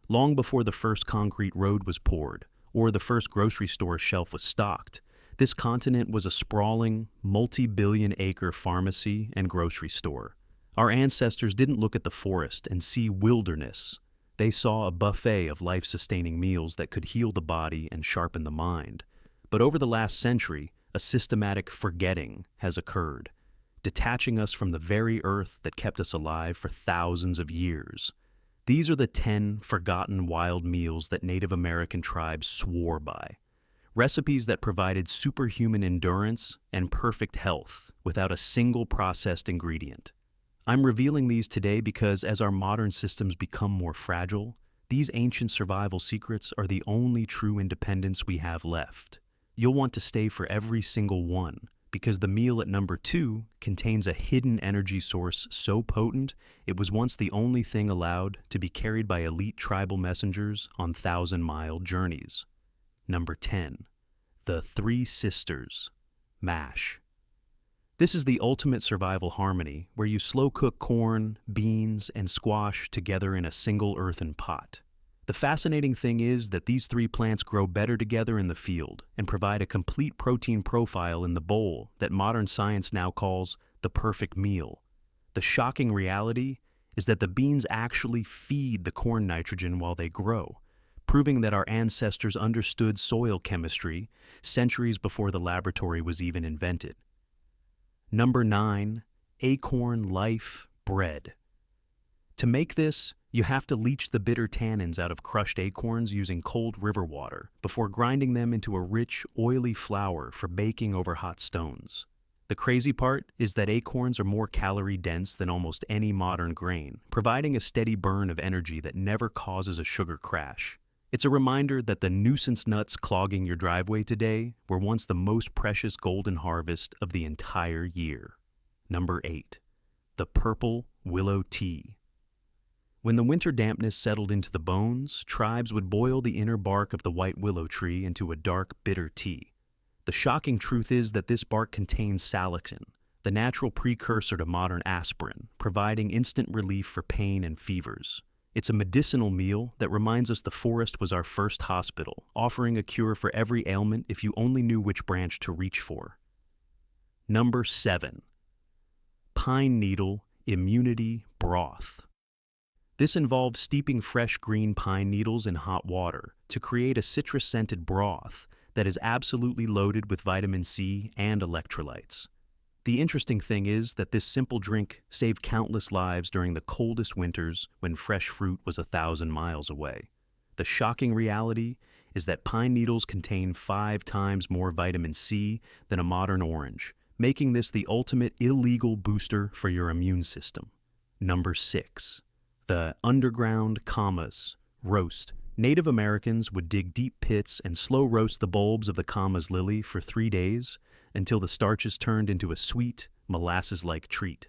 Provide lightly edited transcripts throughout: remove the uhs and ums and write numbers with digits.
long before the first concrete road was poured or the first grocery store shelf was stocked. This continent was a sprawling, multi-billion acre pharmacy and grocery store. Our ancestors didn't look at the forest and see wilderness. They saw a buffet of life-sustaining meals that could heal the body and sharpen the mind. But over the last century, a systematic forgetting has occurred, detaching us from the very earth that kept us alive for thousands of years. These are the 10 forgotten wild meals that Native American tribes swore by. Recipes that provided superhuman endurance and perfect health without a single processed ingredient. I'm revealing these today because as our modern systems become more fragile, these ancient survival secrets are the only true independence we have left. You'll want to stay for every single one, because the meal at number 2 contains a hidden energy source so potent it was once the only thing allowed to be carried by elite tribal messengers on thousand-mile journeys. Number 10. The Three Sisters. Mash. This is the ultimate survival harmony, where you slow-cook corn, beans, and squash together in a single earthen pot. The fascinating thing is that these 3 plants grow better together in the field and provide a complete protein profile in the bowl that modern science now calls the perfect meal. The shocking reality is that the beans actually feed the corn nitrogen while they grow, proving that our ancestors understood soil chemistry centuries before the laboratory was even invented. Number 9. Acorn Life Bread. To make this, you have to leach the bitter tannins out of crushed acorns using cold river water before grinding them into a rich, oily flour for baking over hot stones. The crazy part is that acorns are more calorie-dense than almost any modern grain, providing a steady burn of energy that never causes a sugar crash. It's a reminder that the nuisance nuts clogging your driveway today were once the most precious golden harvest of the entire year. Number 8. The Purple Willow Tea. When the winter dampness settled into the bones, tribes would boil the inner bark of the white willow tree into a dark, bitter tea. The shocking truth is that this bark contains salicin, the natural precursor to modern aspirin, providing instant relief for pain and fevers. It's a medicinal meal that reminds us the forest was our first hospital, offering a cure for every ailment if you only knew which branch to reach for. Number 7. Pine Needle Immunity Broth. This involves steeping fresh green pine needles in hot water to create a citrus-scented broth that is absolutely loaded with vitamin C and electrolytes. The interesting thing is that this simple drink saved countless lives during the coldest winters when fresh fruit was 1,000 miles away. The shocking reality is that pine needles contain 5 times more vitamin C than a modern orange, making this the ultimate illegal booster for your immune system. Number 6. The underground camas roast. Native Americans would dig deep pits and slow roast the bulbs of the camas lily for 3 days until the starches turned into a sweet, molasses-like treat.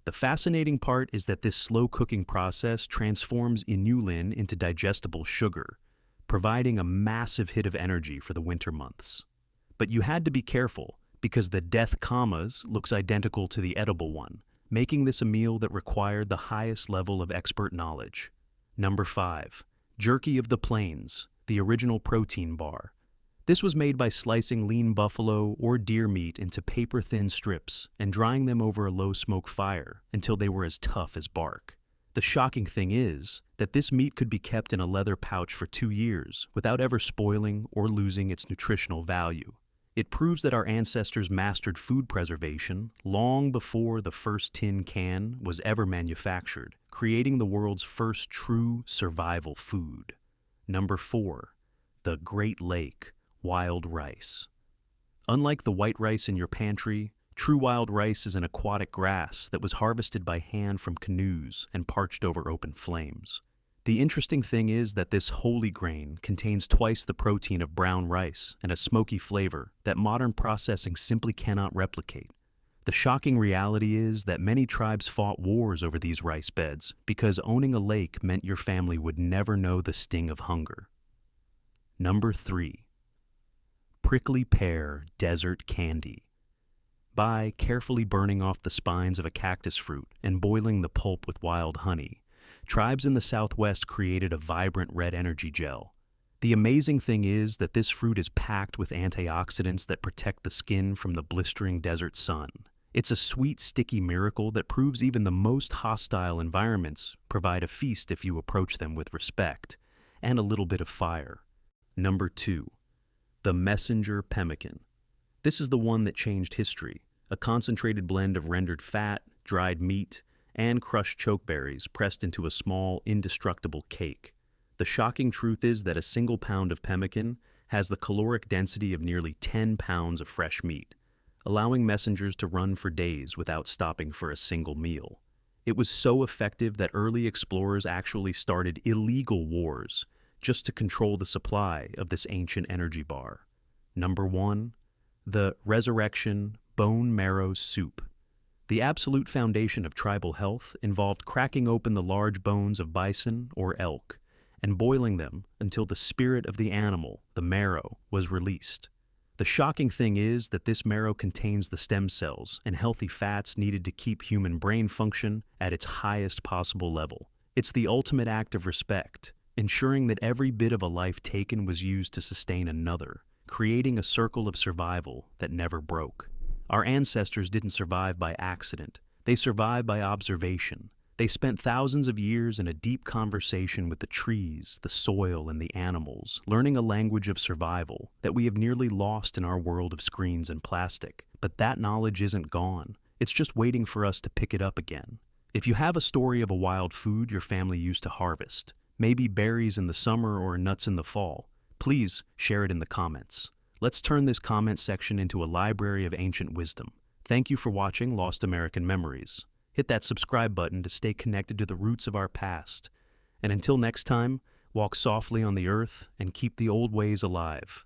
The fascinating part is that this slow cooking process transforms inulin into digestible sugar, providing a massive hit of energy for the winter months. But you had to be careful because the death camas looks identical to the edible one, making this a meal that required the highest level of expert knowledge. Number 5. Jerky of the Plains, the original protein bar. This was made by slicing lean buffalo or deer meat into paper-thin strips and drying them over a low-smoke fire until they were as tough as bark. The shocking thing is that this meat could be kept in a leather pouch for 2 years without ever spoiling or losing its nutritional value. It proves that our ancestors mastered food preservation long before the first tin can was ever manufactured, creating the world's first true survival food. Number 4. The Great Lake Wild Rice. Unlike the white rice in your pantry, true wild rice is an aquatic grass that was harvested by hand from canoes and parched over open flames. The interesting thing is that this holy grain contains twice the protein of brown rice and a smoky flavor that modern processing simply cannot replicate. The shocking reality is that many tribes fought wars over these rice beds because owning a lake meant your family would never know the sting of hunger. Number 3. Prickly Pear Desert Candy. By carefully burning off the spines of a cactus fruit and boiling the pulp with wild honey, tribes in the Southwest created a vibrant red energy gel. The amazing thing is that this fruit is packed with antioxidants that protect the skin from the blistering desert sun. It's a sweet, sticky miracle that proves even the most hostile environments provide a feast if you approach them with respect and a little bit of fire. Number 2. The Messenger Pemmican. This is the one that changed history, a concentrated blend of rendered fat, dried meat, and crushed chokeberries pressed into a small, indestructible cake. The shocking truth is that a single pound of pemmican has the caloric density of nearly 10 pounds of fresh meat, allowing messengers to run for days without stopping for a single meal. It was so effective that early explorers actually started illegal wars just to control the supply of this ancient energy bar. Number 1. The Resurrection Bone Marrow Soup. The absolute foundation of tribal health involved cracking open the large bones of bison or elk and boiling them until the spirit of the animal, the marrow, was released. The shocking thing is that this marrow contains the stem cells and healthy fats needed to keep human brain function at its highest possible level. It's the ultimate act of respect, ensuring that every bit of a life taken was used to sustain another, creating a circle of survival that never broke. Our ancestors didn't survive by accident. They survived by observation. They spent thousands of years in a deep conversation with the trees, the soil, and the animals, learning a language of survival that we have nearly lost in our world of screens and plastic. But that knowledge isn't gone. It's just waiting for us to pick it up again. If you have a story of a wild food your family used to harvest, maybe berries in the summer or nuts in the fall, please share it in the comments. Let's turn this comment section into a library of ancient wisdom. Thank you for watching Lost American Memories. Hit that subscribe button to stay connected to the roots of our past. And until next time, walk softly on the earth and keep the old ways alive.